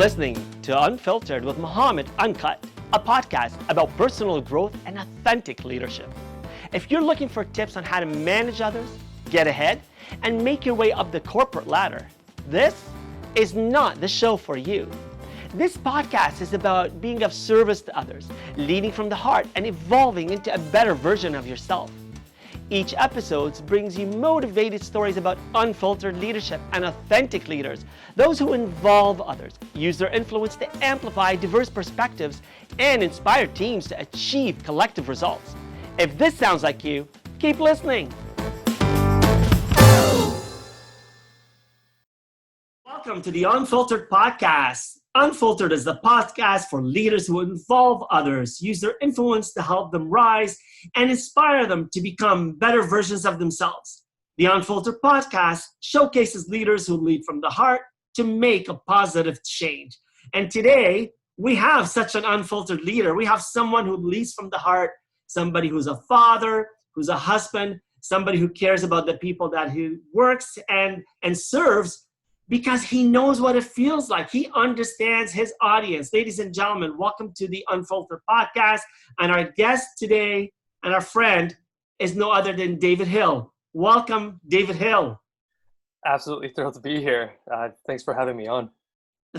listening to Unfiltered with Muhammad Uncut, a podcast about personal growth and authentic leadership. If you're looking for tips on how to manage others, get ahead, and make your way up the corporate ladder, this is not the show for you. This podcast is about being of service to others, leading from the heart, and evolving into a better version of yourself. Each episode brings you motivated stories about unfiltered leadership and authentic leaders, those who involve others, use their influence to amplify diverse perspectives, and inspire teams to achieve collective results. If this sounds like you, keep listening. Welcome to the Unfiltered Podcast. Unfiltered is the podcast for leaders who involve others, use their influence to help them rise, and inspire them to become better versions of themselves. The Unfiltered Podcast showcases leaders who lead from the heart to make a positive change. And today, we have such an unfiltered leader. We have someone who leads from the heart, somebody who's a father, who's a husband, somebody who cares about the people that he works and serves, because he knows what it feels like. He understands his audience. Ladies and gentlemen, welcome to the Unfiltered Podcast. And our guest today and our friend is no other than David Hill. Welcome, David Hill. Absolutely thrilled to be here. Thanks for having me on.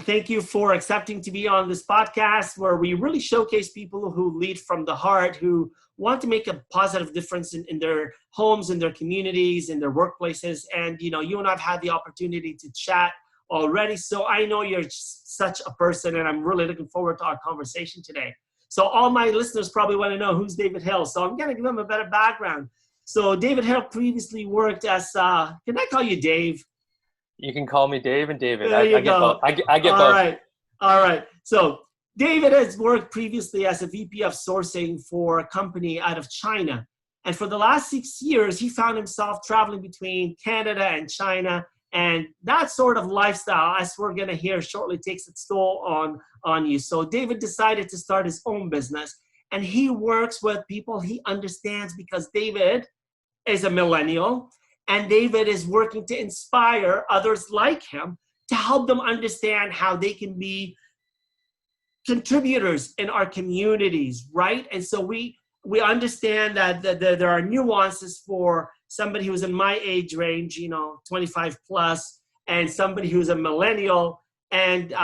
Thank you for accepting to be on this podcast where we really showcase people who lead from the heart, who want to make a positive difference in their homes, in their communities, in their workplaces. And, you and I've had the opportunity to chat already. So I know you're such a person, and I'm really looking forward to our conversation today. So all my listeners probably want to know who's David Hill. So I'm going to give them a better background. So David Hill previously worked as, can I call you Dave? You can call me Dave and David. There you go. I get both. All right. So David has worked previously as a VP of sourcing for a company out of China. And for the last 6 years, he found himself traveling between Canada and China. And that sort of lifestyle, as we're going to hear shortly, takes its toll on you. So David decided to start his own business. And he works with people he understands because David is a millennial. And David is working to inspire others like him to help them understand how they can be contributors in our communities, right? And so we understand that there are nuances for somebody who's in my age range, 25 plus, and somebody who's a millennial. And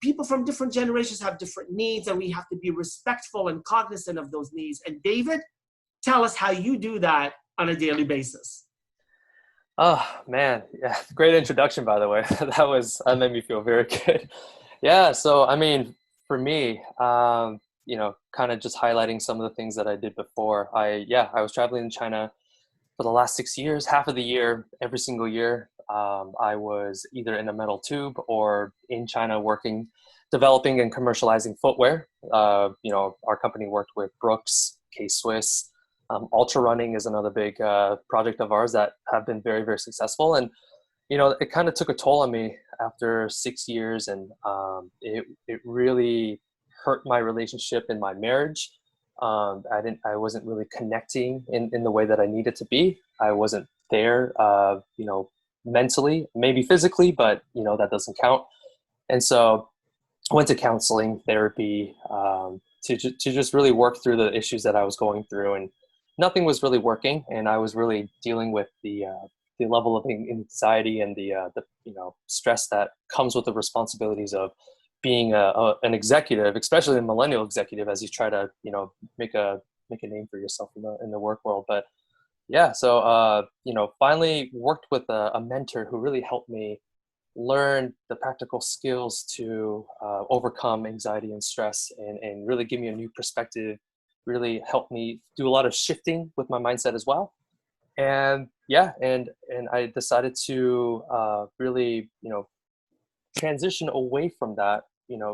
people from different generations have different needs, and we have to be respectful and cognizant of those needs. And David, tell us how you do that on a daily basis. Oh, man. Yeah. Great introduction, by the way. That made me feel very good. Yeah. So, for me, kind of just highlighting some of the things that I did before. I was traveling in China for the last 6 years, half of the year, every single year. I was either in a metal tube or in China developing and commercializing footwear. Our company worked with Brooks, 𝐏𝐨𝐝𝐿. Ultra running is another big project of ours that have been very, very successful. And, it kind of took a toll on me after 6 years. And it really hurt my relationship in my marriage. I wasn't really connecting in the way that I needed to be. I wasn't there, mentally, maybe physically, but, that doesn't count. And so I went to counseling, therapy, to just really work through the issues that I was going through. And nothing was really working, and I was really dealing with the level of anxiety and the stress that comes with the responsibilities of being an executive, especially a millennial executive, as you try to make a name for yourself in the work world. But yeah, so finally worked with a mentor who really helped me learn the practical skills to overcome anxiety and stress, and really give me a new perspective. Really helped me do a lot of shifting with my mindset as well. And I decided to really, transition away from that.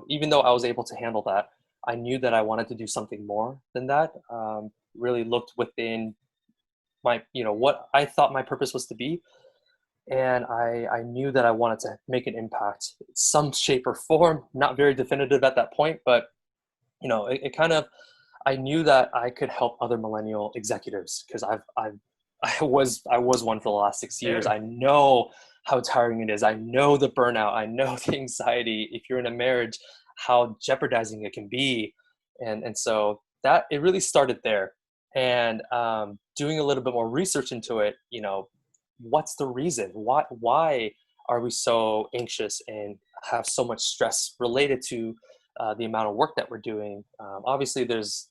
Even though I was able to handle that, I knew that I wanted to do something more than that. Really looked within my, what I thought my purpose was to be. And I knew that I wanted to make an impact in some shape or form, not very definitive at that point, but, it kind of, I knew that I could help other millennial executives because I was one for the last 6 years. I know how tiring it is. I know the burnout. I know the anxiety. If you're in a marriage, how jeopardizing it can be. And so that it really started there. And doing a little bit more research into it, you know, what's the reason? Why are we so anxious and have so much stress related to the amount of work that we're doing? Obviously, there's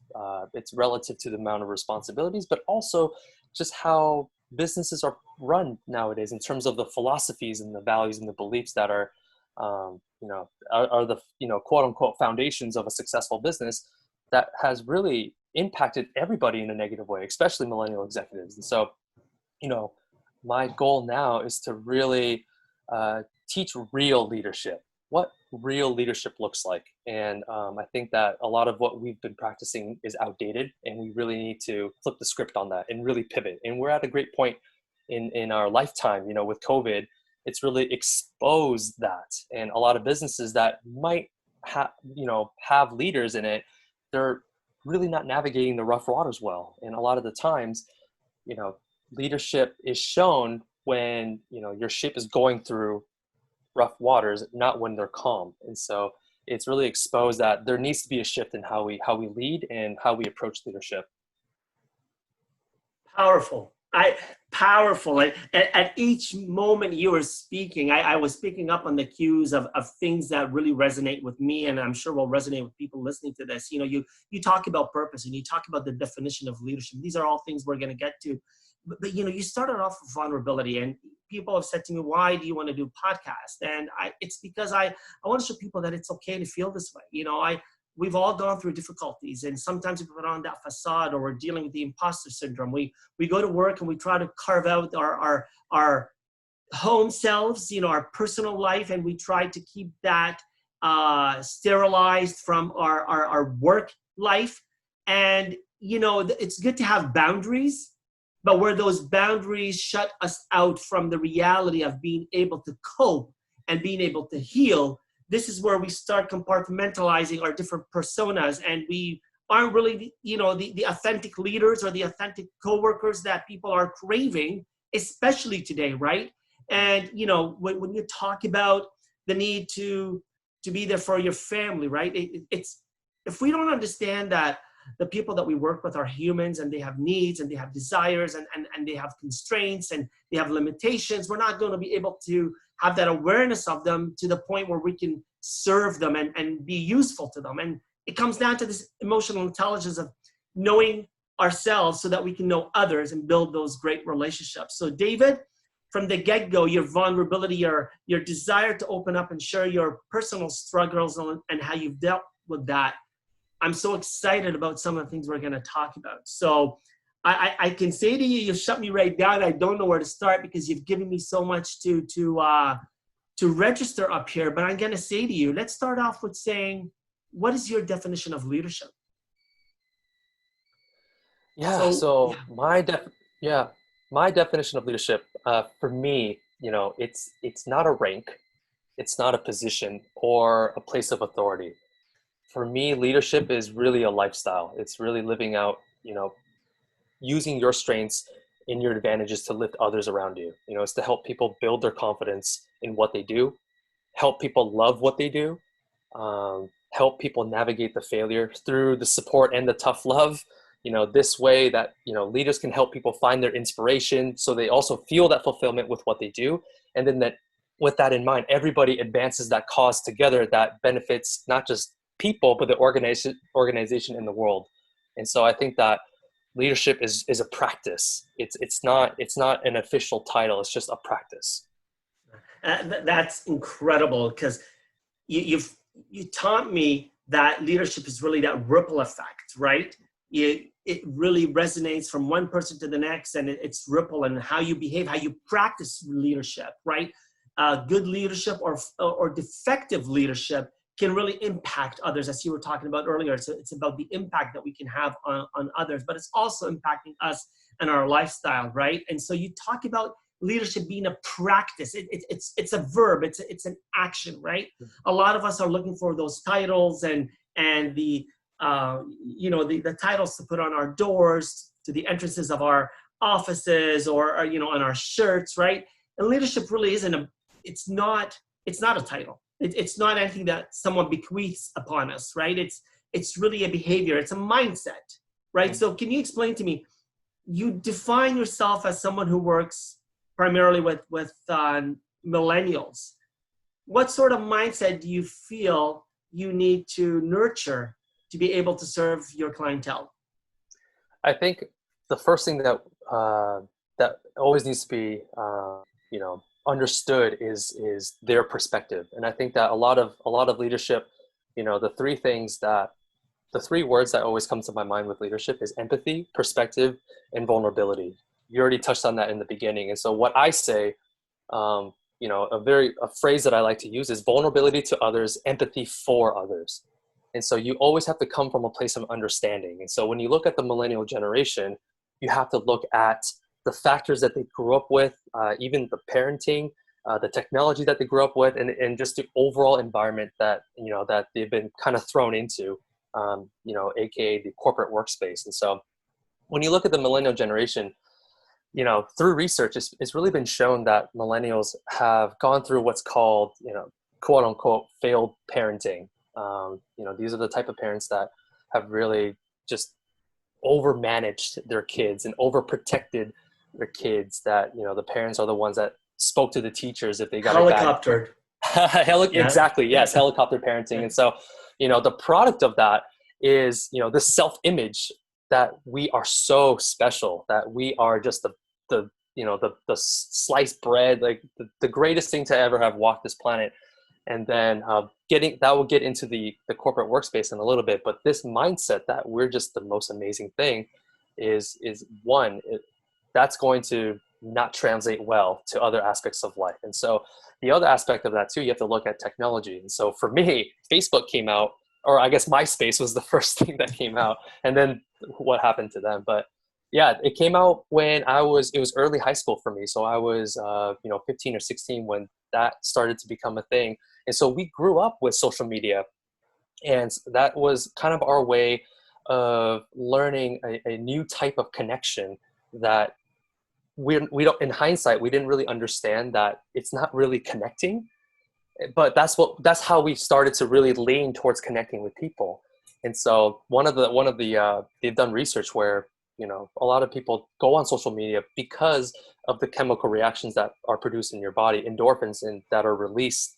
it's relative to the amount of responsibilities, but also just how businesses are run nowadays in terms of the philosophies and the values and the beliefs that are, you know, are the, you know, quote unquote foundations of a successful business that has really impacted everybody in a negative way, especially millennial executives. And so, you know, my goal now is to really teach real leadership, what real leadership looks like. And I think that a lot of what we've been practicing is outdated, and we really need to flip the script on that and really pivot. And we're at a great point in our lifetime, you know, with COVID, it's really exposed that. And a lot of businesses that might have, you know, have leaders in it, they're really not navigating the rough waters well. And a lot of the times, you know, leadership is shown when, you know, your ship is going through rough waters, not when they're calm. And so it's really exposed that there needs to be a shift in how we lead and how we approach leadership. Powerful. Powerful. At each moment you were speaking, I was picking up on the cues of things that really resonate with me, and I'm sure will resonate with people listening to this. You know, you talk about purpose and you talk about the definition of leadership. These are all things we're going to get to. But you know, you started off with vulnerability, and people have said to me, why do you want to do podcasts? And it's because I want to show people that it's okay to feel this way. You know, we've all gone through difficulties, and sometimes we put on that facade, or we're dealing with the imposter syndrome. We go to work and we try to carve out our home selves, you know, our personal life, and we try to keep that sterilized from our work life. And, you know, it's good to have boundaries, but where those boundaries shut us out from the reality of being able to cope and being able to heal, this is where we start compartmentalizing our different personas, and we aren't really, you know, the authentic leaders or the authentic coworkers that people are craving, especially today, right? And, you know, when you talk about the need to be there for your family, right? It's if we don't understand that the people that we work with are humans, and they have needs, and they have desires, and they have constraints, and they have limitations, we're not going to be able to have that awareness of them to the point where we can serve them and be useful to them. And it comes down to this emotional intelligence of knowing ourselves so that we can know others and build those great relationships. So David, from the get-go, your vulnerability, your desire to open up and share your personal struggles and how you've dealt with that, I'm so excited about some of the things we're going to talk about. So I can say to you, you shut me right down. I don't know where to start because you've given me so much to register up here. But I'm going to say to you, let's start off with saying, what is your definition of leadership? Yeah. So my definition of leadership, for me, you know, it's not a rank, it's not a position or a place of authority. For me, leadership is really a lifestyle. It's really living out, you know, using your strengths and your advantages to lift others around you. You know, it's to help people build their confidence in what they do, help people love what they do, help people navigate the failure through the support and the tough love. You know, this way that, you know, leaders can help people find their inspiration so they also feel that fulfillment with what they do. And then that, with that in mind, everybody advances that cause together that benefits not just people, but the organization in the world. And so I think that leadership is a practice. It's not an official title. It's just a practice. That's incredible, because you taught me that leadership is really that ripple effect, right? It really resonates from one person to the next, and it's ripple, and how you behave, how you practice leadership, right? Good leadership or defective leadership can really impact others, as you were talking about earlier. So it's about the impact that we can have on others, but it's also impacting us and our lifestyle, right? And so you talk about leadership being a practice. It's a verb. It's an action, right? A lot of us are looking for those titles and the the titles to put on our doors, to the entrances of our offices, or you know, on our shirts, right? And leadership really isn't it's not a title. It's not anything that someone bequeaths upon us, right? It's really a behavior. It's a mindset, right? So can you explain to me, you define yourself as someone who works primarily with millennials. What sort of mindset do you feel you need to nurture to be able to serve your clientele? I think the first thing that that always needs to be understood is their perspective. And I think that a lot of leadership, the three words that always come to my mind with leadership is empathy, perspective, and vulnerability. You already touched on that in the beginning. And so what I say, a phrase that I like to use is vulnerability to others, empathy for others. And so you always have to come from a place of understanding. And so when you look at the millennial generation, you have to look at the factors that they grew up with, even the parenting, the technology that they grew up with, and just the overall environment that they've been kind of thrown into, AKA the corporate workspace. And so when you look at the millennial generation, through research, it's really been shown that millennials have gone through what's called, quote unquote, failed parenting. These are the type of parents that have really just overmanaged their kids and overprotected their kids, that the parents are the ones that spoke to the teachers if they got helicoptered. Exactly, yes, helicopter parenting. And so the product of that is the self-image that we are so special, that we are just the sliced bread, like the greatest thing to ever have walked this planet. And then that will get into the corporate workspace in a little bit, but this mindset that we're just the most amazing thing is one, that's going to not translate well to other aspects of life. And so the other aspect of that too, you have to look at technology. And so for me, Facebook came out, or I guess MySpace was the first thing that came out, and then what happened to them. But yeah, it came out when it was early high school for me. So I was 15 or 16 when that started to become a thing. And so we grew up with social media, and that was kind of our way of learning a new type of connection that we don't, in hindsight, we didn't really understand that it's not really connecting, but that's how we started to really lean towards connecting with people. And so they've done research where, a lot of people go on social media because of the chemical reactions that are produced in your body, endorphins, and that are released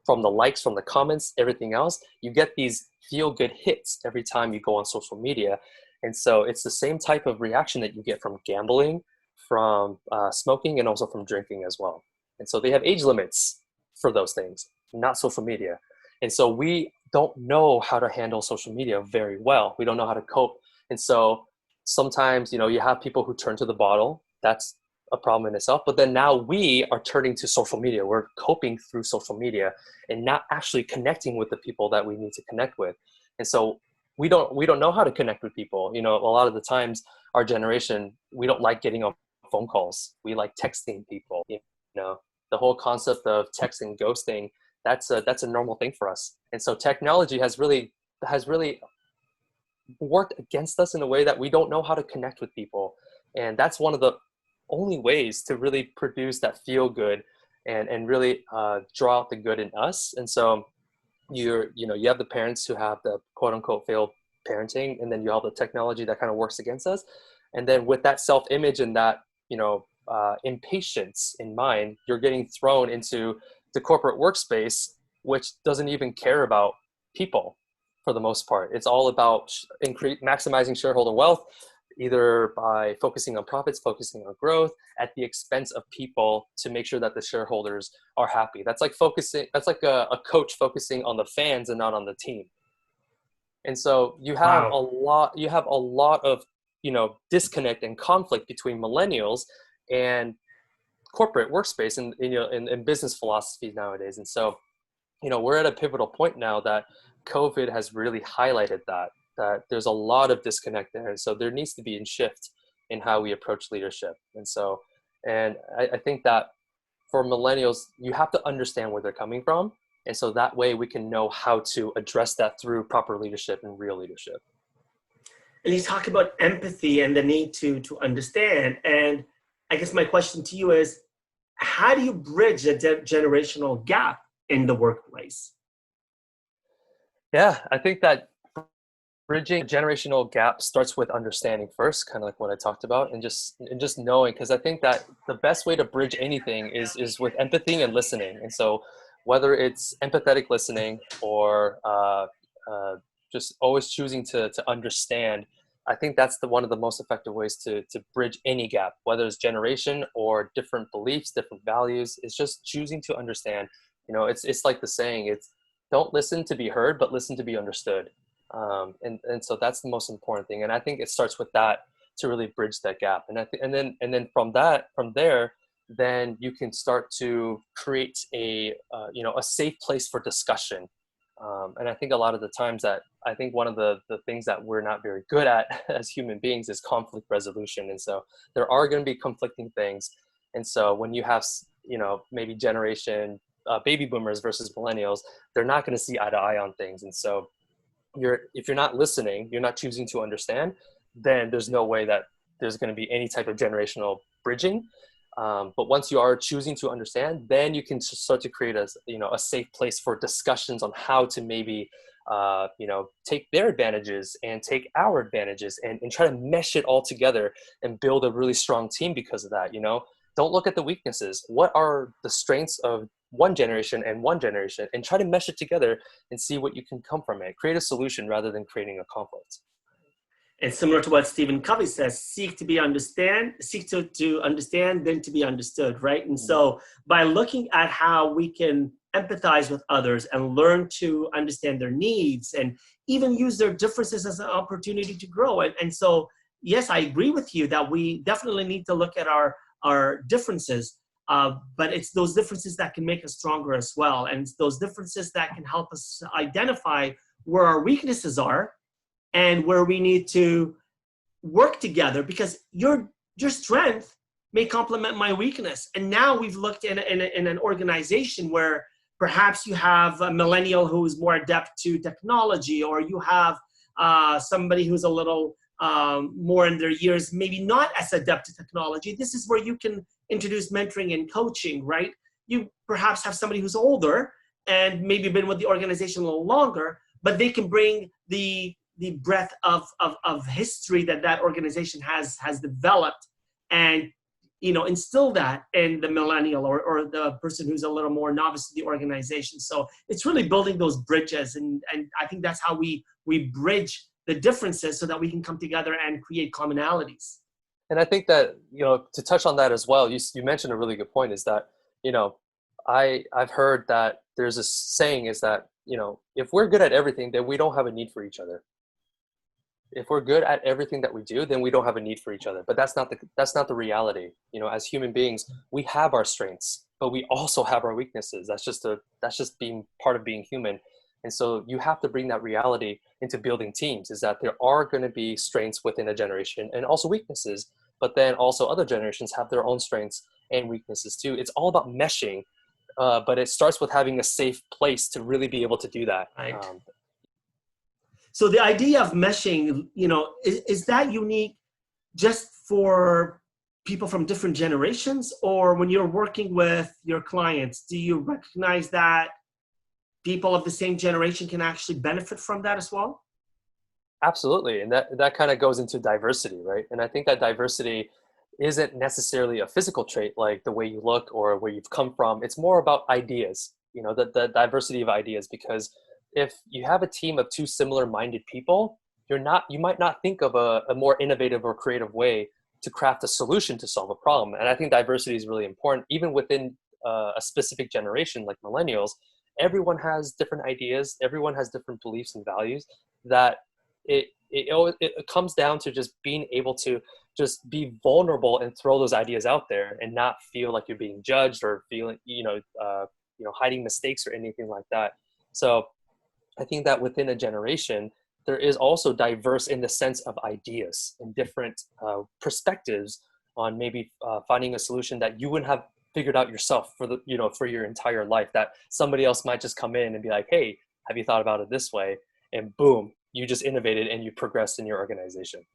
from the likes, from the comments, everything else. You get these feel-good hits every time you go on social media. And so it's the same type of reaction that you get from gambling, from smoking, and also from drinking as well. And so they have age limits for those things, not social media. And so we don't know how to handle social media very well. We don't know how to cope. And so sometimes, you have people who turn to the bottle. That's a problem in itself. But then now we are turning to social media. We're coping through social media and not actually connecting with the people that we need to connect with. And so we don't know how to connect with people. A lot of the times, our generation, we don't like getting on phone calls. We like texting people. The whole concept of texting, ghosting, that's a normal thing for us. And so technology has really worked against us in a way that we don't know how to connect with people. And that's one of the only ways to really produce that feel good and really draw out the good in us. And so you have the parents who have the quote unquote failed parenting, and then you have the technology that kind of works against us. And then with that self-image and that, impatience in mind, you're getting thrown into the corporate workspace, which doesn't even care about people for the most part. It's all about maximizing shareholder wealth, either by focusing on profits, focusing on growth at the expense of people to make sure that the shareholders are happy. That's like a coach focusing on the fans and not on the team. And so you have a lot of, disconnect and conflict between millennials and corporate workspace and business philosophy nowadays. And so, we're at a pivotal point now that COVID has really highlighted that there's a lot of disconnect there. And so there needs to be a shift in how we approach leadership. And so, I think that for millennials, you have to understand where they're coming from. And so that way we can know how to address that through proper leadership and real leadership. And you talk about empathy and the need to understand. And I guess my question to you is, how do you bridge a generational gap in the workplace? Yeah, I think that bridging a generational gap starts with understanding first, kind of like what I talked about, and just knowing, because I think that the best way to bridge anything is with empathy and listening. And so whether it's empathetic listening or just always choosing to understand, I think that's one of the most effective ways to bridge any gap, whether it's generation or different beliefs, different values. It's just choosing to understand. It's like the saying, it's don't listen to be heard, but listen to be understood. And so that's the most important thing. And I think it starts with that to really bridge that gap. And then from there, then you can start to create a safe place for discussion. And I think a lot of the times that I think one of the things that we're not very good at as human beings is conflict resolution. And so there are going to be conflicting things. And so when you have, maybe generation baby boomers versus millennials, they're not going to see eye to eye on things. And so if you're not listening, you're not choosing to understand, then there's no way that there's going to be any type of generational bridging. But once you are choosing to understand, then you can start to create a safe place for discussions on how to maybe, take their advantages and take our advantages and try to mesh it all together and build a really strong team because of that. Don't look at the weaknesses. What are the strengths of one generation and try to mesh it together and see what you can come from it. Create a solution rather than creating a conflict. It's similar to what Stephen Covey says, seek to understand, then to be understood, right? And so by looking at how we can empathize with others and learn to understand their needs and even use their differences as an opportunity to grow. And so, yes, I agree with you that we definitely need to look at our differences. But it's those differences that can make us stronger as well. And it's those differences that can help us identify where our weaknesses are and where we need to work together, because your strength may complement my weakness. And now we've looked in an organization where perhaps you have a millennial who is more adept to technology, or you have somebody who's a little more in their years, maybe not as adept to technology. This is where you can introduce mentoring and coaching, right? You perhaps have somebody who's older and maybe been with the organization a little longer, but they can bring the breadth of history that organization has developed and instill that in the millennial or the person who's a little more novice to the organization. So it's really building those bridges, and I think that's how we bridge the differences so that we can come together and create commonalities. And I think that, to touch on that as well, you mentioned a really good point, is that, I've heard that there's a saying is that, if we're good at everything, then we don't have a need for each other. If we're good at everything that we do, then we don't have a need for each other. But that's not the reality. As human beings, we have our strengths, but we also have our weaknesses. That's just being part of being human. And so you have to bring that reality into building teams, is that there are going to be strengths within a generation and also weaknesses, but then also other generations have their own strengths and weaknesses too. It's all about meshing, but it starts with having a safe place to really be able to do that. Right. So the idea of meshing, is that unique just for people from different generations, or when you're working with your clients, do you recognize that people of the same generation can actually benefit from that as well? Absolutely. And that kind of goes into diversity, right? And I think that diversity isn't necessarily a physical trait like the way you look or where you've come from. It's more about ideas, the diversity of ideas, because if you have a team of two similar minded people, you might not think of a more innovative or creative way to craft a solution to solve a problem. And I think diversity is really important, even within a specific generation like millennials. Everyone has different ideas. Everyone has different beliefs and values. That it comes down to just being able to just be vulnerable and throw those ideas out there and not feel like you're being judged or feeling, hiding mistakes or anything like that. So I think that within a generation, there is also diverse in the sense of ideas and different perspectives on maybe finding a solution that you wouldn't have figured out yourself for your entire life, that somebody else might just come in and be like, hey, have you thought about it this way? And boom, you just innovated and you progressed in your organization.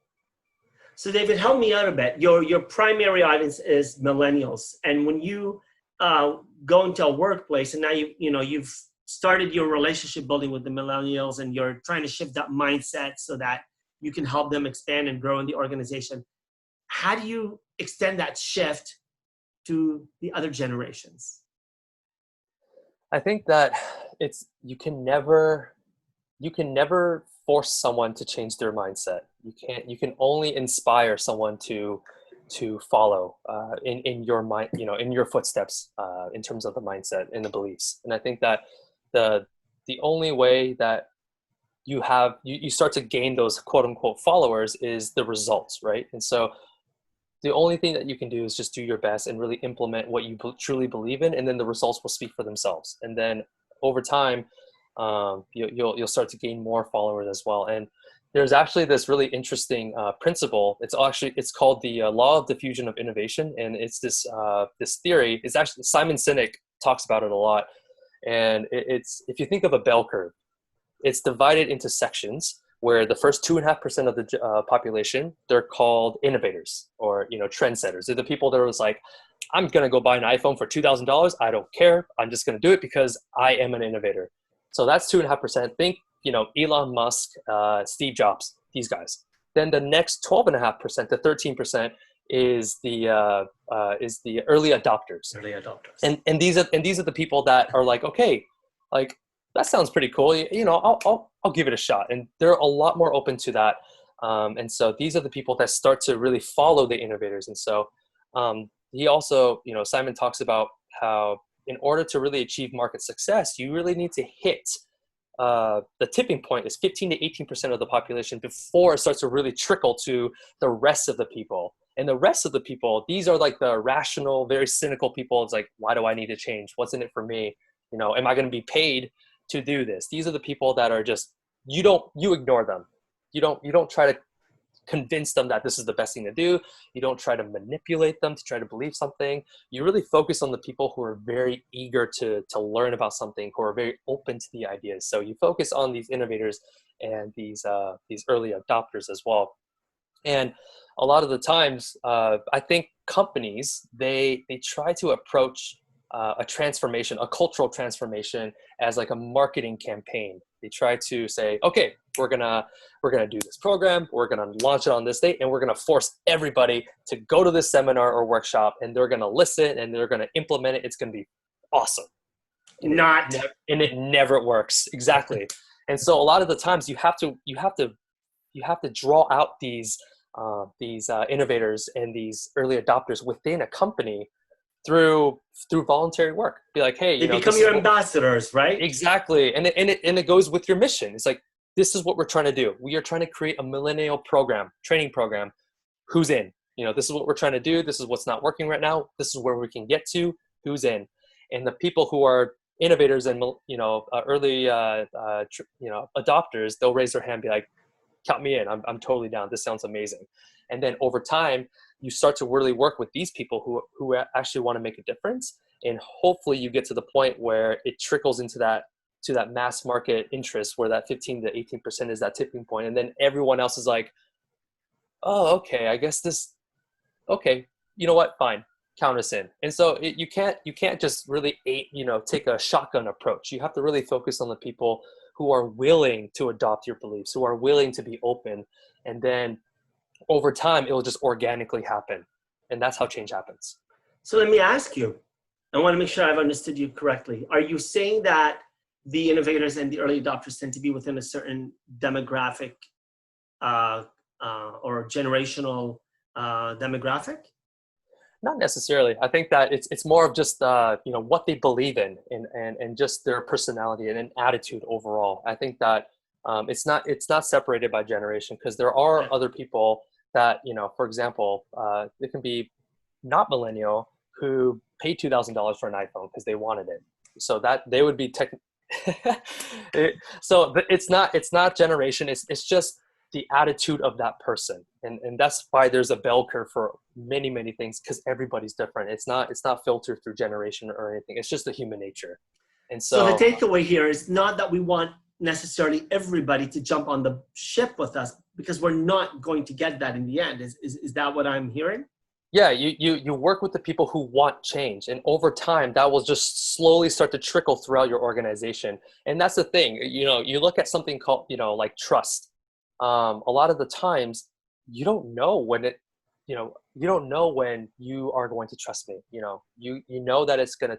So David, help me out a bit. Your primary audience is millennials. And when you going to a workplace, and now you've started your relationship building with the millennials, and you're trying to shift that mindset so that you can help them expand and grow in the organization. How do you extend that shift to the other generations? I think that you can never force someone to change their mindset. You can only inspire someone to follow in your mind, in your footsteps, in terms of the mindset and the beliefs. And I think that the only way that you start to gain those quote unquote followers is the results, right? And so the only thing that you can do is just do your best and really implement what you truly believe in, and then the results will speak for themselves. And then over time, you'll start to gain more followers as well. And there's actually this really interesting principle. It's called the law of diffusion of innovation, and it's this theory. It's actually Simon Sinek talks about it a lot. And it's if you think of a bell curve, it's divided into sections where the first 2.5% of the population, they're called innovators or trendsetters. They're the people that are just like, I'm gonna go buy an iPhone for $2,000. I don't care. I'm just gonna do it because I am an innovator. So that's 2.5%. Think Elon Musk, Steve Jobs, these guys. Then the next 12.5% to 13% is the early adopters. Early adopters. And these are the people that are like, okay, like that sounds pretty cool. I'll give it a shot. And they're a lot more open to that. And so these are the people that start to really follow the innovators. And so he also, Simon talks about how in order to really achieve market success, you really need to hit the tipping point is 15 to 18% of the population before it starts to really trickle to the rest of the people. And the rest of the people, these are like the rational, very cynical people. It's like, why do I need to change? What's in it for me? Am I going to be paid to do this? These are the people that are just, you ignore them. You don't try to convince them that this is the best thing to do. You don't try to manipulate them to try to believe something. You really focus on the people who are very eager to learn about something, who are very open to the ideas. So you focus on these innovators and these early adopters as well. And a lot of the times, I think companies, they try to approach a transformation, a cultural transformation, as like a marketing campaign. They try to say, okay, we're gonna do this program, we're gonna launch it on this date, and we're gonna force everybody to go to this seminar or workshop, and they're gonna listen and they're gonna implement it. It's gonna be awesome. And it never works. Exactly. And so a lot of the times you have to draw out these innovators and these early adopters within a company through voluntary work. Be like, hey, they become your ambassadors, right? Exactly. And it goes with your mission. It's like, this is what we're trying to do. We are trying to create a millennial training program. Who's in? This is what we're trying to do. This is what's not working right now. This is where we can get to. Who's in? And the people who are innovators and early adopters, they'll raise their hand and be like, count me in. I'm totally down. This sounds amazing. And then over time, you start to really work with these people who actually want to make a difference. And hopefully you get to the point where it trickles into that mass market interest, where that 15 to 18% is that tipping point. And then everyone else is like, oh, okay, I guess okay, you know what? Fine. Count us in. And so you can't just really take a shotgun approach. You have to really focus on the people who are willing to adopt your beliefs, who are willing to be open. And then over time, it will just organically happen. And that's how change happens. So let me ask you, I want to make sure I've understood you correctly. Are you saying that the innovators and the early adopters tend to be within a certain demographic or generational demographic? Not necessarily. I think that it's more of just what they believe in and just their personality and an attitude overall. I think that it's not separated by generation, because there are other people that, for example, it can be not millennial who paid $2,000 for an iPhone because they wanted it. So that they would be so it's not generation. It's just the attitude of that person. And that's why there's a bell curve for many, many things, because everybody's different. It's not filtered through generation or anything. It's just the human nature. And so the takeaway here is not that we want necessarily everybody to jump on the ship with us, because we're not going to get that in the end. Is that what I'm hearing? Yeah, you work with the people who want change, and over time that will just slowly start to trickle throughout your organization. And that's the thing, you look at something called, like trust. A lot of the times you don't know when you don't know when you are going to trust me. You know that it's going to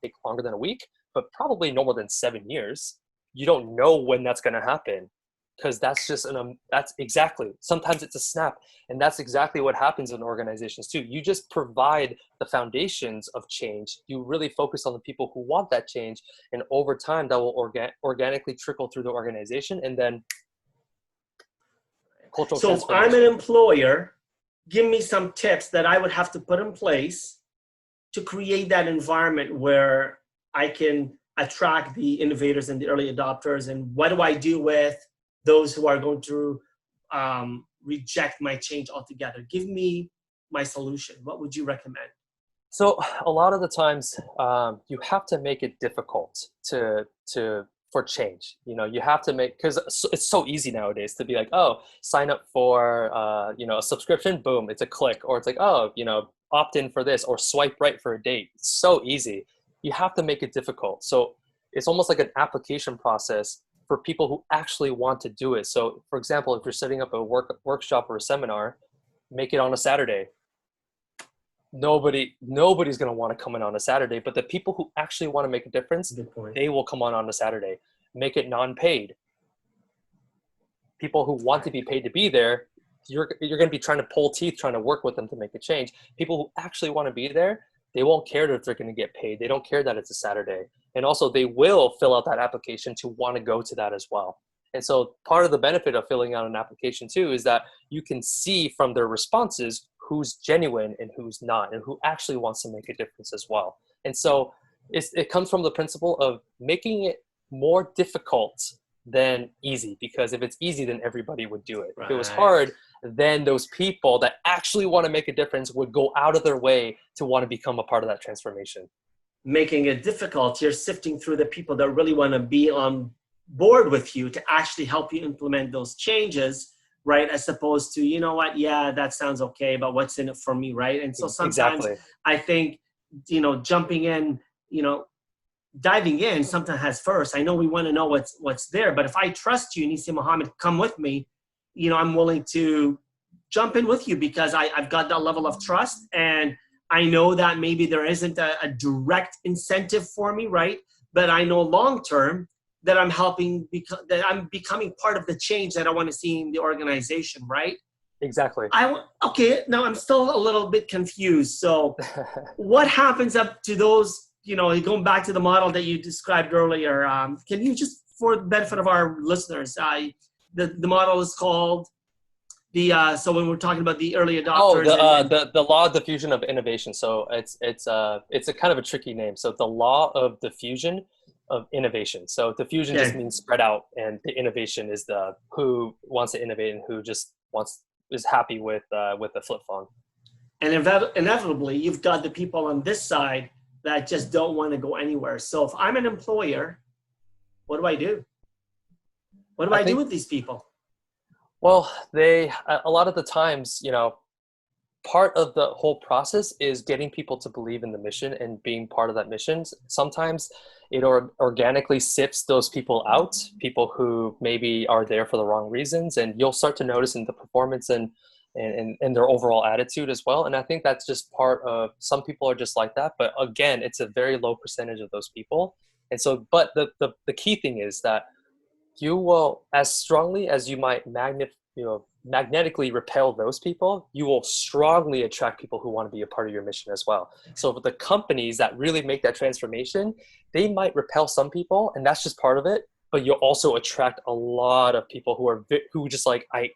take longer than a week, but probably no more than 7 years. You don't know when that's going to happen, because that's just that's exactly, sometimes it's a snap. And that's exactly what happens in organizations too. You just provide the foundations of change. You really focus on the people who want that change, and over time that will organically trickle through the organization, and then cultural So if transformation. I'm an employer, give me some tips that I would have to put in place to create that environment where I can attract the innovators and the early adopters. And what do I do with those who are going to reject my change altogether? Give me my solution. What would you recommend? So a lot of the times, you have to make it difficult for change. You have to make, because it's so easy nowadays to be like, oh, sign up for a subscription, boom, it's a click. Or it's like, oh, opt in for this, or swipe right for a date. It's so easy. You have to make it difficult. So it's almost like an application process for people who actually want to do it. So for example, if you're setting up a workshop or a seminar, make it on a Saturday. Nobody's going to want to come in on a Saturday, but the people who actually want to make a difference, they will come on a Saturday. Make it non-paid. People who want to be paid to be there, you're going to be trying to pull teeth, trying to work with them to make a change. People who actually want to be there, they won't care if they're going to get paid. They don't care that it's a Saturday. And also they will fill out that application to want to go to that as well. And so part of the benefit of filling out an application too is that you can see from their responses who's genuine and who's not, and who actually wants to make a difference as well. And so it comes from the principle of making it more difficult than easy, because if it's easy, then everybody would do it. Right. If it was hard, then those people that actually want to make a difference would go out of their way to want to become a part of that transformation. Making it difficult, you're sifting through the people that really want to be on board with you to actually help you implement those changes, right? As opposed to, you know what, yeah, that sounds okay, but what's in it for me, right? And so sometimes I think, jumping in, diving in sometimes has first. I know we want to know what's there, but if I trust you and you say, Mohammed, come with me, I'm willing to jump in with you because I've got that level of trust, and I know that maybe there isn't a direct incentive for me, right? But I know long-term that I'm helping, that I'm becoming part of the change that I want to see in the organization, right? Exactly. Okay, now I'm still a little bit confused. So what happens up to those, going back to the model that you described earlier, can you just, for the benefit of our listeners, the model is called so when we're talking about the early adopters. The law of diffusion of innovation. So it's a kind of a tricky name. So the law of diffusion of innovation. So diffusion just means spread out, and the innovation is the who wants to innovate and who just is happy with the flip phone. And inevitably, you've got the people on this side that just don't want to go anywhere. So if I'm an employer, what do I do? What do I do with these people? Well, a lot of the times, part of the whole process is getting people to believe in the mission and being part of that mission. Sometimes it organically sifts those people out, people who maybe are there for the wrong reasons, and you'll start to notice in the performance and their overall attitude as well. And I think that's just part of, some people are just like that, but again, it's a very low percentage of those people. And so, but the key thing is that you will, as strongly as you might magnetically repel those people, you will strongly attract people who want to be a part of your mission as well. So the companies that really make that transformation, they might repel some people, and that's just part of it, but you'll also attract a lot of people who just like, I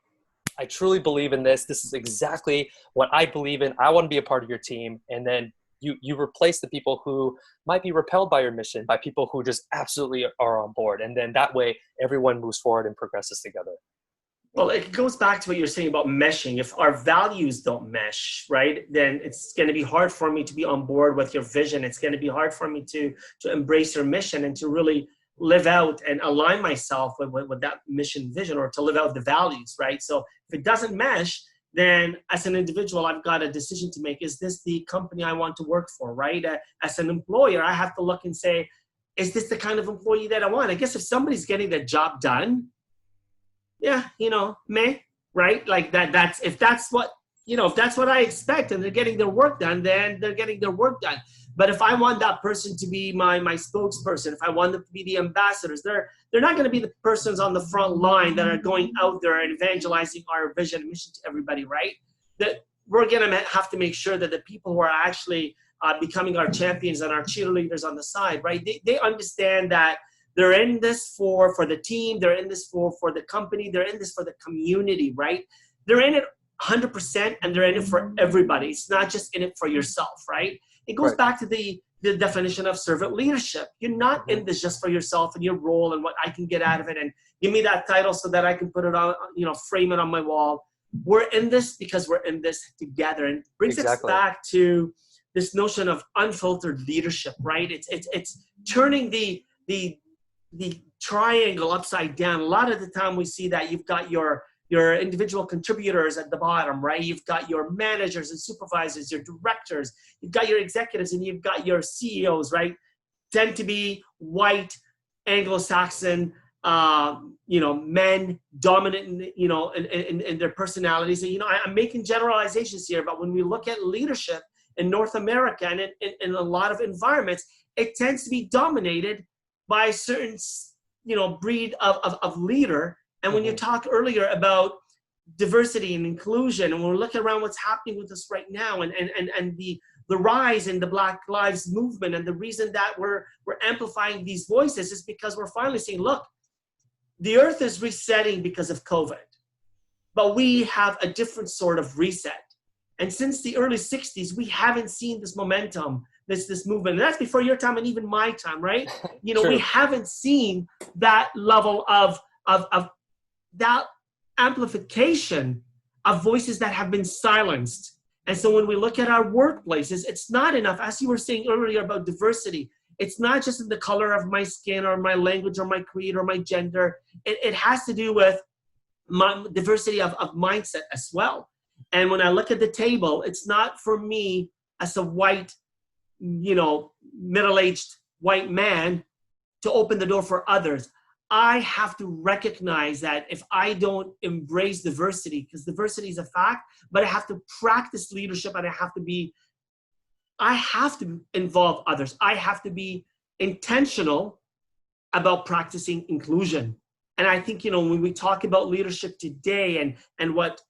truly believe in this. This is exactly what I believe in. I want to be a part of your team. And then you replace the people who might be repelled by your mission by people who just absolutely are on board. And then that way everyone moves forward and progresses together. Well, it goes back to what you're saying about meshing. If our values don't mesh, right, then it's going to be hard for me to be on board with your vision. It's going to be hard for me to embrace your mission and to really live out and align myself with that mission vision, or to live out the values, right? So if it doesn't mesh, then as an individual, I've got a decision to make. Is this the company I want to work for, right? As an employer, I have to look and say, is this the kind of employee that I want? I guess if somebody's getting the job done, yeah, right? Like if that's what I expect and they're getting their work done, then they're getting their work done. But if I want that person to be my spokesperson, if I want them to be the ambassadors, they're not going to be the persons on the front line that are going out there and evangelizing our vision and mission to everybody, right? That we're going to have to make sure that the people who are actually becoming our champions and our cheerleaders on the side, right? They understand that they're in this for the team, they're in this for the company, they're in this for the community, right? They're in it 100% and they're in it for everybody. It's not just in it for yourself, right? It goes back to the definition of servant leadership. You're not in this just for yourself and your role and what I can get out of it and give me that title so that I can put it on, frame it on my wall. We're in this because we're in this together, and brings us back to this notion of unfiltered leadership, right? It's turning the triangle upside down. A lot of the time we see that you've got your individual contributors at the bottom, right? You've got your managers and supervisors, your directors, you've got your executives, and you've got your CEOs, right? Tend to be white, Anglo-Saxon, men, dominant, in their personalities. And, I'm making generalizations here, but when we look at leadership in North America and in a lot of environments, it tends to be dominated by a certain, breed of leader. And when you talk earlier about diversity and inclusion, and we're looking around what's happening with us right now, and the rise in the Black Lives Movement, and the reason that we're amplifying these voices is because we're finally saying, look, the earth is resetting because of COVID, but we have a different sort of reset. And since the early 60s, we haven't seen this momentum, this movement. And that's before your time and even my time, right? We haven't seen that level of that amplification of voices that have been silenced. And so when we look at our workplaces, it's not enough, as you were saying earlier about diversity, it's not just in the color of my skin or my language or my creed or my gender. It has to do with my diversity of mindset as well. And when I look at the table, it's not for me as a white, middle-aged white man to open the door for others. I have to recognize that if I don't embrace diversity, because diversity is a fact, but I have to practice leadership, and I have to involve others. I have to be intentional about practicing inclusion. And I think, when we talk about leadership today and what,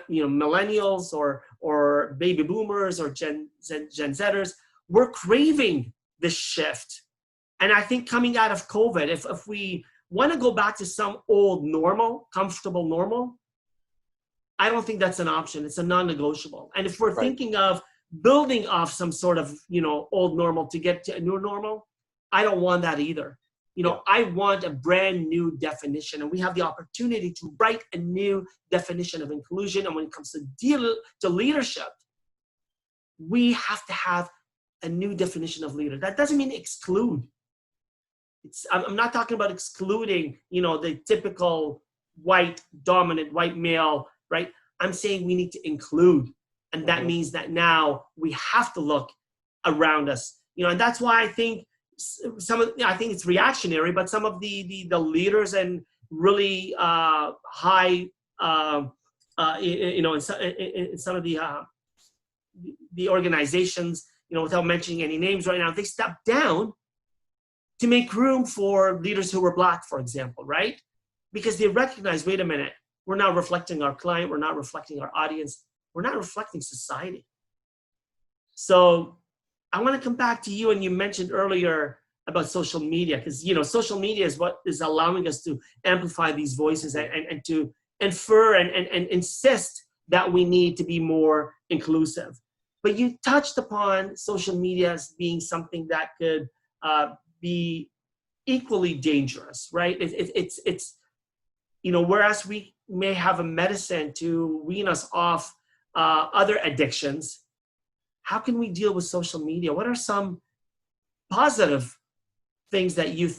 millennials or baby boomers or Gen Zers, we're craving this shift. And I think coming out of COVID, if we want to go back to some old normal, comfortable normal, I don't think that's an option. It's a non-negotiable. And if we're thinking of building off some sort of, old normal to get to a new normal, I don't want that either. I want a brand new definition, and we have the opportunity to write a new definition of inclusion. And when it comes to leadership, we have to have a new definition of leader. That doesn't mean exclude. I'm not talking about excluding, the typical white, dominant white male, right? I'm saying we need to include. And that means that now we have to look around us, and that's why I think I think it's reactionary, but some of the leaders and really high, in some of the organizations, without mentioning any names right now, they stepped down to make room for leaders who were Black, for example, right? Because they recognize, wait a minute, we're not reflecting our client, we're not reflecting our audience, we're not reflecting society. So I want to come back to you, and you mentioned earlier about social media, because social media is what is allowing us to amplify these voices and to infer and insist that we need to be more inclusive. But you touched upon social media as being something that could be equally dangerous, right? It's whereas we may have a medicine to wean us off other addictions, how can we deal with social media? What are some positive things that you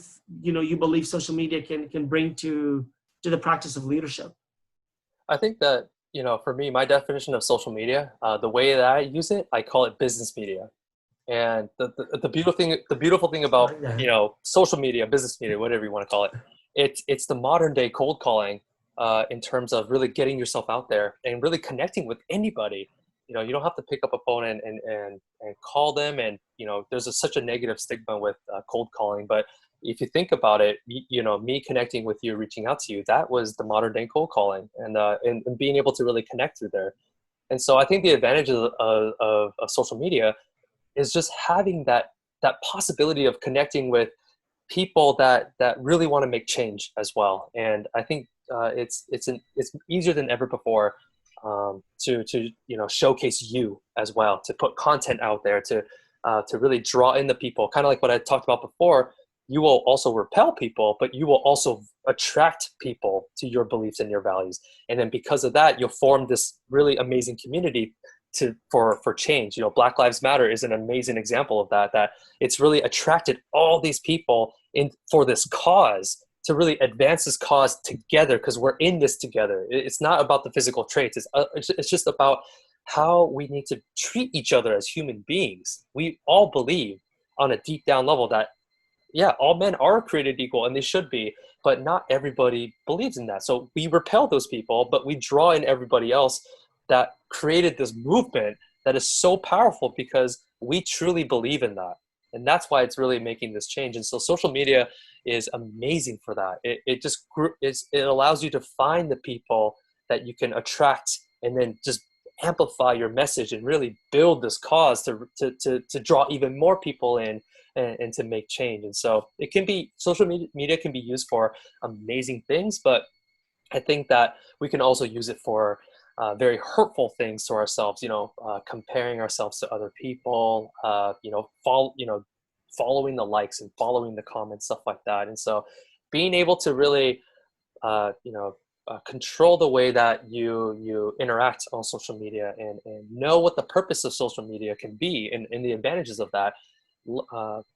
believe social media can bring to the practice of leadership? I think that for me, my definition of social media, the way that I use it, I call it business media. And the beautiful thing about, social media, business media, whatever you want to call it, it's the modern day cold calling, in terms of really getting yourself out there and really connecting with anybody. You don't have to pick up a phone and call them. And, there's such a negative stigma with cold calling. But if you think about it, me connecting with you, reaching out to you, that was the modern day cold calling, and being able to really connect through there. And so I think the advantage of social media is just having that possibility of connecting with people that really want to make change as well. And I think it's easier than ever before, to showcase you as well, to put content out there, to really draw in the people. Kind of like what I talked about before. You will also repel people, but you will also attract people to your beliefs and your values. And then because of that, you'll form this really amazing community for change. Black Lives Matter is an amazing example of that it's really attracted all these people in for this cause, to really advance this cause together, because we're in this together. It's not about the physical traits. It's just about how we need to treat each other as human beings. We all believe on a deep down level that, yeah, all men are created equal, and they should be, but not everybody believes in that. So we repel those people, but we draw in everybody else that created this movement that is so powerful, because we truly believe in that. And that's why it's really making this change. And so social media is amazing for that. It allows you to find the people that you can attract, and then just amplify your message and really build this cause to draw even more people in, and to make change. And so social media can be used for amazing things, but I think that we can also use it for very hurtful things to ourselves, comparing ourselves to other people, following the likes and following the comments, stuff like that. And so being able to really, control the way that you interact on social media, and know what the purpose of social media can be, and the advantages of that,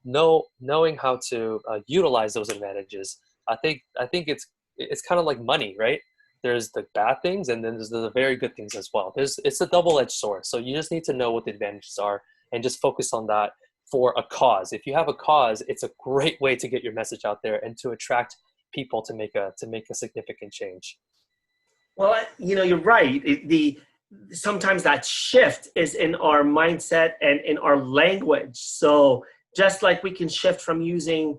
knowing how to utilize those advantages. I think it's kind of like money, right? There's the bad things, and then there's the very good things as well. It's a double-edged sword. So you just need to know what the advantages are, and just focus on that for a cause. If you have a cause, it's a great way to get your message out there and to attract people to make a significant change. Well, you're right. Sometimes that shift is in our mindset and in our language. So just like we can shift from using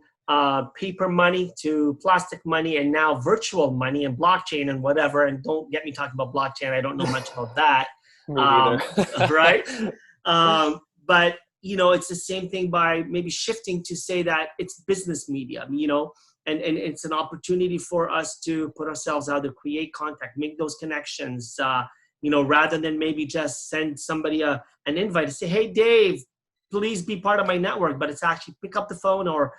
paper money to plastic money, and now virtual money and blockchain and whatever. And don't get me talking about blockchain. I don't know much about that. Me neither. Right. But, it's the same thing by maybe shifting to say that it's business media, and it's an opportunity for us to put ourselves out there, create contact, make those connections, rather than maybe just send somebody an invite and say, hey, Dave, please be part of my network. But it's actually pick up the phone or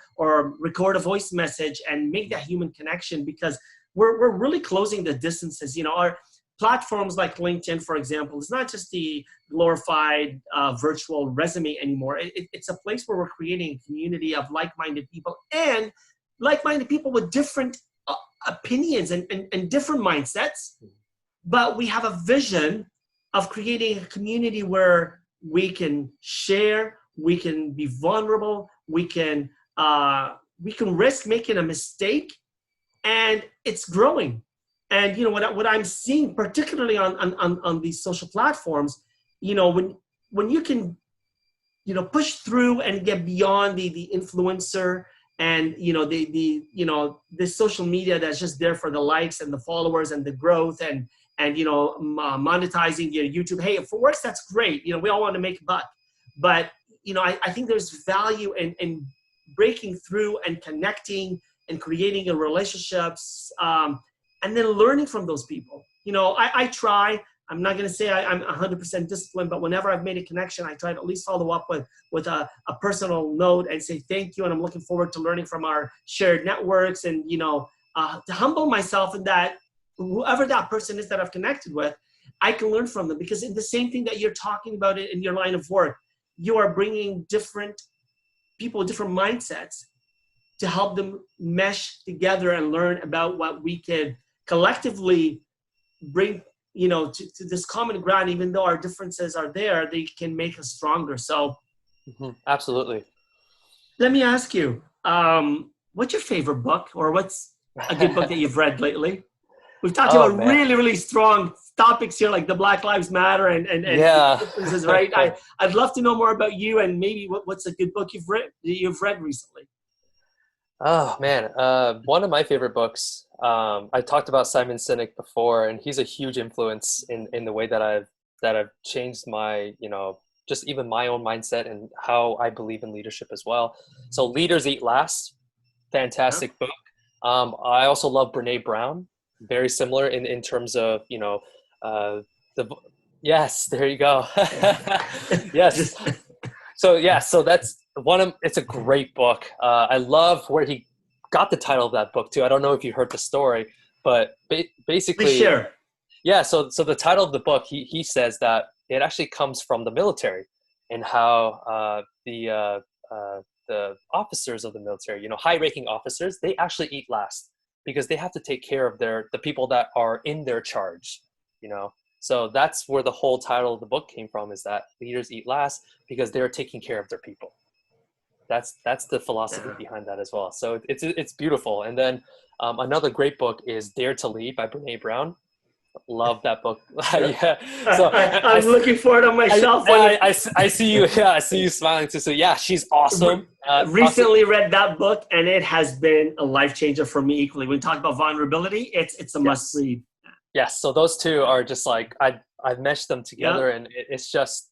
record a voice message and make that human connection, because we're really closing the distances. Our platforms like LinkedIn, for example, is not just the glorified virtual resume anymore. It's a place where we're creating a community of like-minded people, and like-minded people with different opinions and different mindsets. But we have a vision of creating a community where we can share, we can be vulnerable, we can risk making a mistake, and it's growing. And what I'm seeing, particularly on these social platforms, when you can push through and get beyond the influencer and this social media that's just there for the likes and the followers and the growth and monetizing your YouTube. Hey, if it works, that's great. We all want to make a buck, but I think there's value in breaking through and connecting and creating a relationships, and then learning from those people. I try. I'm not going to say I'm 100% disciplined, but whenever I've made a connection, I try to at least follow up with a personal note and say thank you, and I'm looking forward to learning from our shared networks, and to humble myself in that whoever that person is that I've connected with, I can learn from them, because in the same thing that you're talking about it in your line of work, you are bringing different people, different mindsets to help them mesh together and learn about what we can collectively bring, to this common ground, even though our differences are there, they can make us stronger. So absolutely. Let me ask you, what's your favorite book, or what's a good book that you've read lately? We've talked about really, really strong topics here, like the Black Lives Matter and differences, right? I'd love to know more about you, and maybe what's a good book you've read recently. Oh man, one of my favorite books. I talked about Simon Sinek before, and he's a huge influence in the way that I've changed my, just even my own mindset and how I believe in leadership as well. So Leaders Eat Last, fantastic book. I also love Brene Brown, very similar in terms of, yes, there you go. Yes. So that's it's a great book. I love where he got the title of that book too. I don't know if you heard the story, but basically, please share. Yeah. So the title of the book, he says that it actually comes from the military, and how the officers of the military, high-ranking officers, they actually eat last because they have to take care of the people that are in their charge. So that's where the whole title of the book came from, is that leaders eat last because they're taking care of their people. That's the philosophy behind that as well. So it's beautiful. And then another great book is Dare to Lead by Brene Brown. Love that book. Yeah. So I'm looking for it on my shelf. I see you. Yeah, I see you smiling too. So yeah, she's awesome. Recently read that book, and it has been a life changer for me equally. When we talk about vulnerability, it's a must read. Yes. So those two are just like, I've meshed them together, and it's just,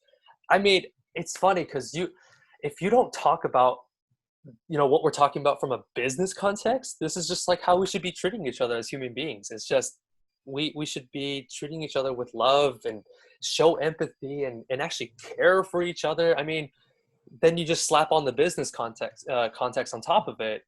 it's funny because if you don't talk about, what we're talking about from a business context, this is just like how we should be treating each other as human beings. It's just, we should be treating each other with love and show empathy and actually care for each other. Then you just slap on the business context on top of it.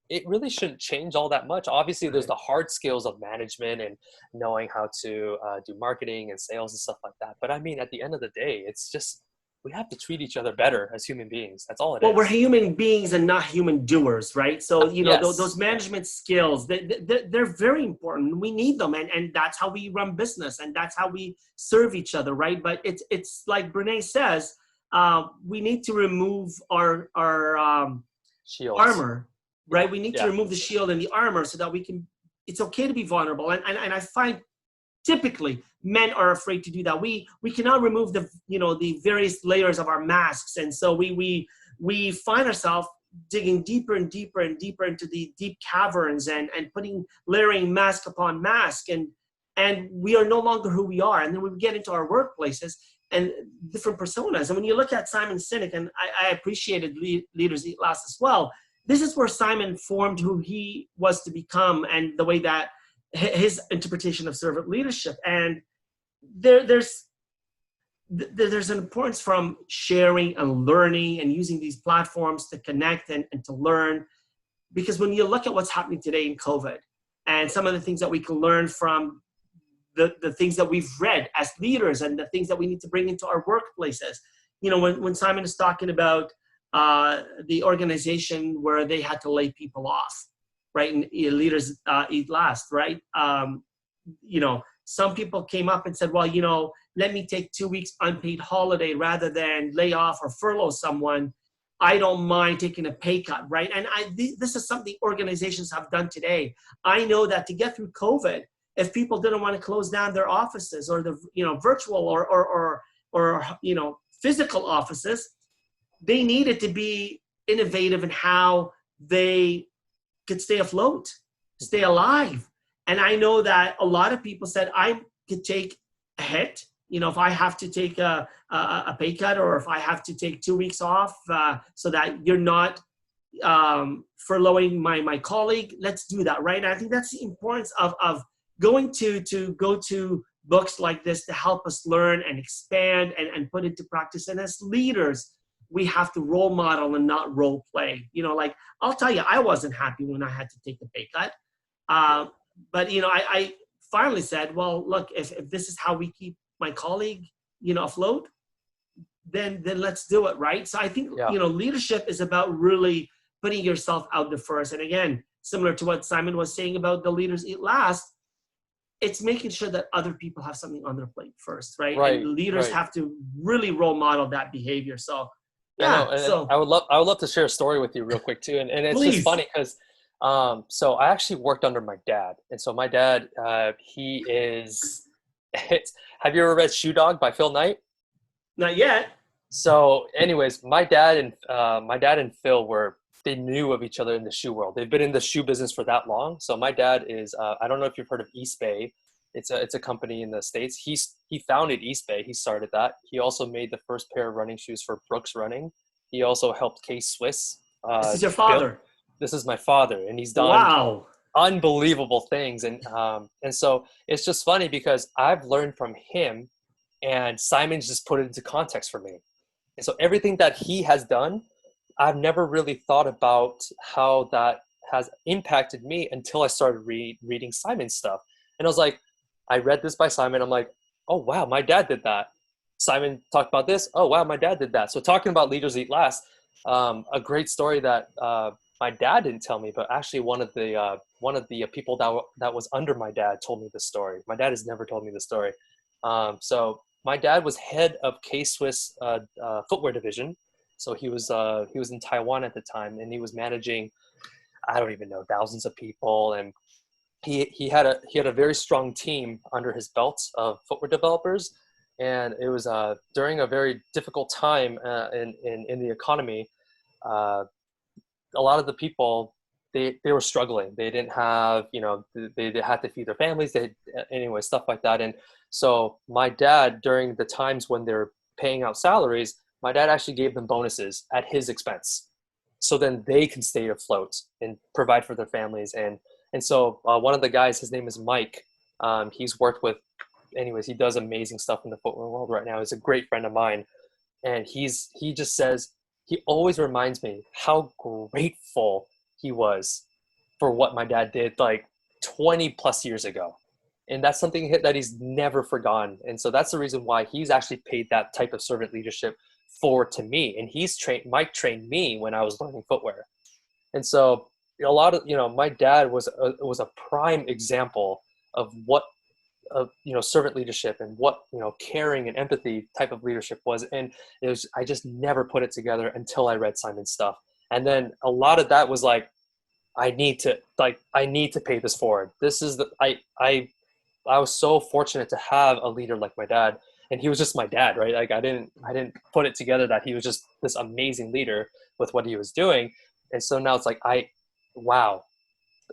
It really shouldn't change all that much. Obviously, there's the hard skills of management and knowing how to do marketing and sales and stuff like that. But at the end of the day, it's just, we have to treat each other better as human beings. That's all it is. Well, we're human beings and not human doers, right? So, those management skills, they're very important. We need them. And that's how we run business, and that's how we serve each other, right? But it's like Brene says, we need to remove our armor, right? We need to remove the shield and the armor so that it's okay to be vulnerable. And I find typically men are afraid to do that. We cannot remove the various layers of our masks. And so we find ourselves digging deeper and deeper and deeper into the deep caverns and layering mask upon mask. And we are no longer who we are. And then we get into our workplaces and different personas. And when you look at Simon Sinek, and I appreciated Leaders Eat Last as well, this is where Simon formed who he was to become, and the way that his interpretation of servant leadership. And there's an importance from sharing and learning and using these platforms to connect and to learn. Because when you look at what's happening today in COVID and some of the things that we can learn from the things that we've read as leaders and the things that we need to bring into our workplaces, when Simon is talking about the organization where they had to lay people off, right? And leaders eat last, right? Some people came up and said, well, let me take 2 weeks unpaid holiday rather than lay off or furlough someone. I don't mind taking a pay cut, right? And this is something organizations have done today. I know that to get through COVID, if people didn't want to close down their offices or the virtual or physical offices, they needed to be innovative in how they could stay afloat, stay alive. And I know that a lot of people said, I could take a hit, if I have to take a pay cut, or if I have to take 2 weeks off so that you're not furloughing my colleague, let's do that, right? And I think that's the importance of going to go to books like this to help us learn and expand and put into practice. And as leaders, we have to role model and not role play. I'll tell you, I wasn't happy when I had to take the pay cut. But, I finally said, well, look, if this is how we keep my colleague, afloat, then let's do it, right? So I think, leadership is about really putting yourself out there first. And again, similar to what Simon was saying about the Leaders Eat Last, it's making sure that other people have something on their plate first, right? Right, And leaders right. have to really role model that behavior. So, I know, yeah. and So, I would love to share a story with you real quick too. And it's just please. funny because so I actually worked under my dad. And so my dad, he is have you ever read Shoe Dog by Phil Knight? Not yet. So anyways, my dad and Phil they knew of each other in the shoe world. They've been in the shoe business for that long. So my dad is I don't know if you've heard of 𝐏𝐶𝐍𝐅𝐋𝐓𝑑𝐃. It's a company in the States. He founded 𝐏𝐶𝐍𝐅𝐋𝐓𝑑𝐃. He started that. He also made the first pair of running shoes for Brooks Running. He also helped 𝐏_SWISS This is your build. father. This is my father, and he's done Wow. unbelievable things. And so it's just funny because I've learned from him, and Simon's just put it into context for me. And so everything that he has done, I've never really thought about how that has impacted me until I started reading Simon's stuff. And I was like, I read this by Simon. I'm like, oh, wow, my dad did that. Simon talked about this. Oh, wow, my dad did that. So talking about Leaders Eat Last, a great story that my dad didn't tell me, but actually one of the people that was under my dad told me the story. My dad has never told me the story. So my dad was head of K-Swiss footwear division. So he was in Taiwan at the time, and he was managing, I don't even know, thousands of people, and he had a very strong team under his belt of footwear developers. And it was during a very difficult time in the economy. A lot of the people, they were struggling. They didn't have, they had to feed their families. Anyway, stuff like that. And so my dad, during the times when they're paying out salaries, my dad actually gave them bonuses at his expense. So then they can stay afloat and provide for their families. And so one of the guys, his name is Mike. He's worked with, he does amazing stuff in the footwear world right now. He's a great friend of mine. And he just says, he always reminds me how grateful he was for what my dad did like 20 plus years ago. And that's something that he's never forgotten. And so that's the reason why he's actually paid that type of servant leadership forward to me. And Mike trained me when I was learning footwear. And so a lot of, my dad was a prime example of what servant leadership and what, caring and empathy type of leadership was. And I just never put it together until I read Simon's stuff. And then a lot of that was like, I need to pay this forward. This is I was so fortunate to have a leader like my dad, and he was just my dad, right? Like I didn't put it together that he was just this amazing leader with what he was doing. And so now it's like, wow,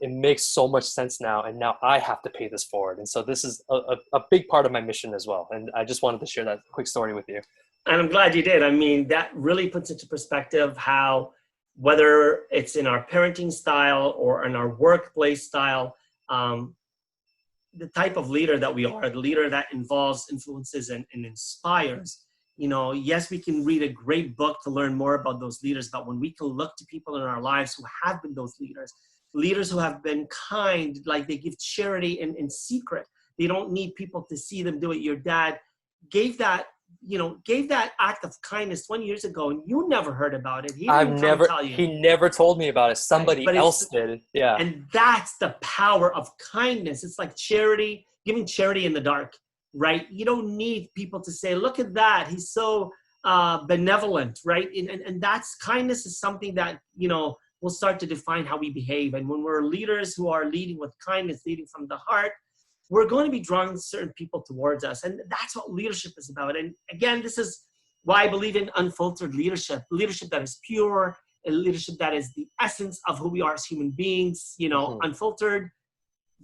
it makes so much sense now. And now I have to pay this forward. And so this is a big part of my mission as well. And I just wanted to share that quick story with you. And I'm glad you did. I mean, that really puts into perspective how, whether it's in our parenting style or in our workplace style, the type of leader that we are, the leader that involves, influences, and inspires. Yes, we can read a great book to learn more about those leaders, but when we can look to people in our lives who have been those leaders who have been kind, like they give charity in secret. They don't need people to see them do it. Your dad gave that act of kindness 20 years ago, and you never heard about it. He didn't tell you. He never told me about it. Somebody else did. Yeah. And that's the power of kindness. It's like charity, giving charity in the dark, right? You don't need people to say, look at that, he's so benevolent, right? And that's, kindness is something that, will start to define how we behave. And when we're leaders who are leading with kindness, leading from the heart, we're going to be drawing certain people towards us. And that's what leadership is about. And again, this is why I believe in unfiltered leadership that is pure, a leadership that is the essence of who we are as human beings, unfiltered,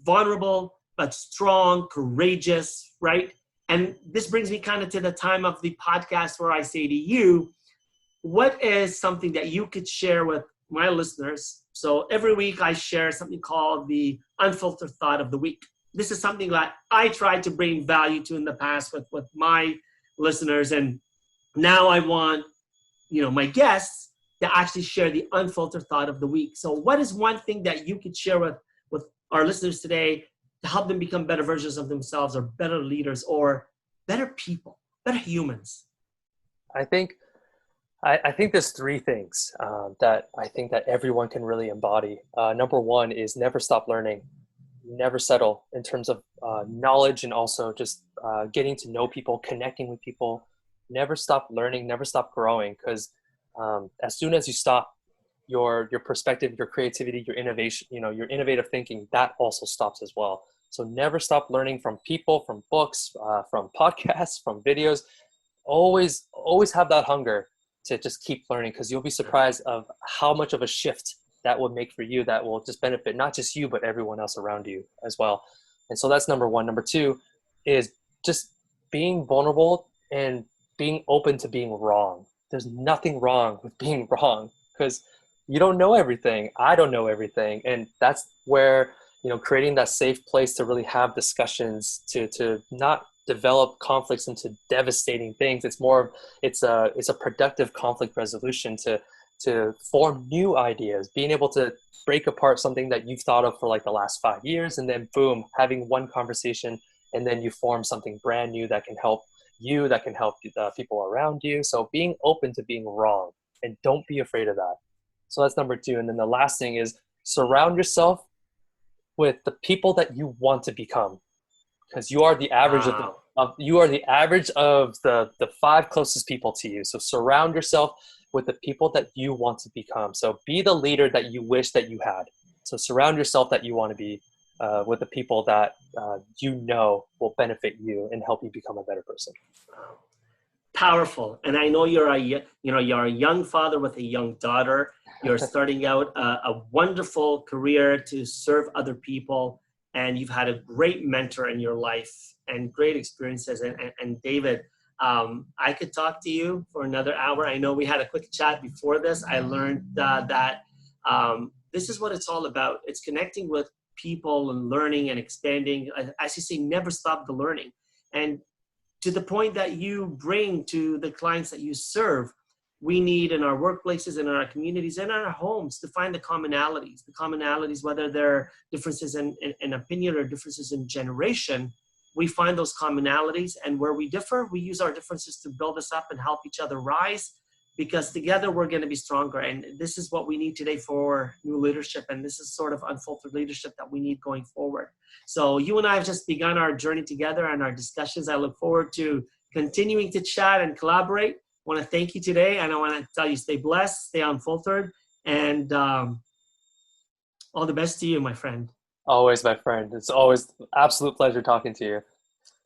vulnerable, but strong, courageous, right? And this brings me kind of to the time of the podcast where I say to you, what is something that you could share with my listeners? So every week I share something called the unfiltered thought of the week. This is something that I tried to bring value to in the past with my listeners. And now I want, my guests to actually share the unfiltered thought of the week. So what is one thing that you could share with our listeners today to help them become better versions of themselves, or better leaders, or better people, better humans? I think there's three things that I think that everyone can really embody. Number one is never stop learning. never settle in terms of knowledge, and also just getting to know people, connecting with people. Never stop learning, never stop growing, because as soon as you stop, your perspective, your creativity, your innovation, your innovative thinking, that also stops as well. So never stop learning from people, from books, from podcasts, from videos. Always have that hunger to just keep learning, because you'll be surprised of how much of a shift that will make for you, that will just benefit not just you, but everyone else around you as well. And so that's number one. Number two is just being vulnerable and being open to being wrong. There's nothing wrong with being wrong, because you don't know everything. I don't know everything. And that's where, creating that safe place to really have discussions, to not develop conflicts into devastating things. It's more, it's a productive conflict resolution to form new ideas, being able to break apart something that you've thought of for like the last 5 years, and then boom, having one conversation, and then you form something brand new that can help you, that can help the people around you. So being open to being wrong, and don't be afraid of that. So that's number two. And then the last thing is surround yourself with the people that you want to become, because you are the average of the 5 closest people to you. So surround yourself with the people that you want to become. So be the leader that you wish that you had. So surround yourself that you want to be with the people that will benefit you and help you become a better person. Powerful. And I know you're a young father with a young daughter. You're starting out a wonderful career to serve other people, and you've had a great mentor in your life and great experiences. And David, I could talk to you for another hour. I know we had a quick chat before this. I learned that this is what it's all about. It's connecting with people and learning and expanding. As you say, never stop the learning. And to the point that you bring to the clients that you serve, we need in our workplaces, in our communities, and in our homes to find the commonalities, whether they're differences in opinion or differences in generation. We find those commonalities, and where we differ, we use our differences to build us up and help each other rise, because together we're going to be stronger. And this is what we need today for new leadership. And this is sort of unfiltered leadership that we need going forward. So you and I have just begun our journey together and our discussions. I look forward to continuing to chat and collaborate. I want to thank you today. And I want to tell you, stay blessed, stay unfiltered, and all the best to you, my friend. Always, my friend. It's always an absolute pleasure talking to you.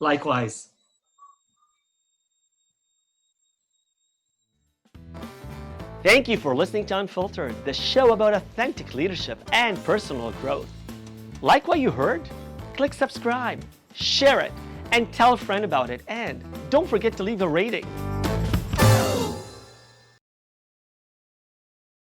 Likewise. Thank you for listening to Unfiltered, the show about authentic leadership and personal growth. Like what you heard? Click subscribe, share it, and tell a friend about it. And don't forget to leave a rating.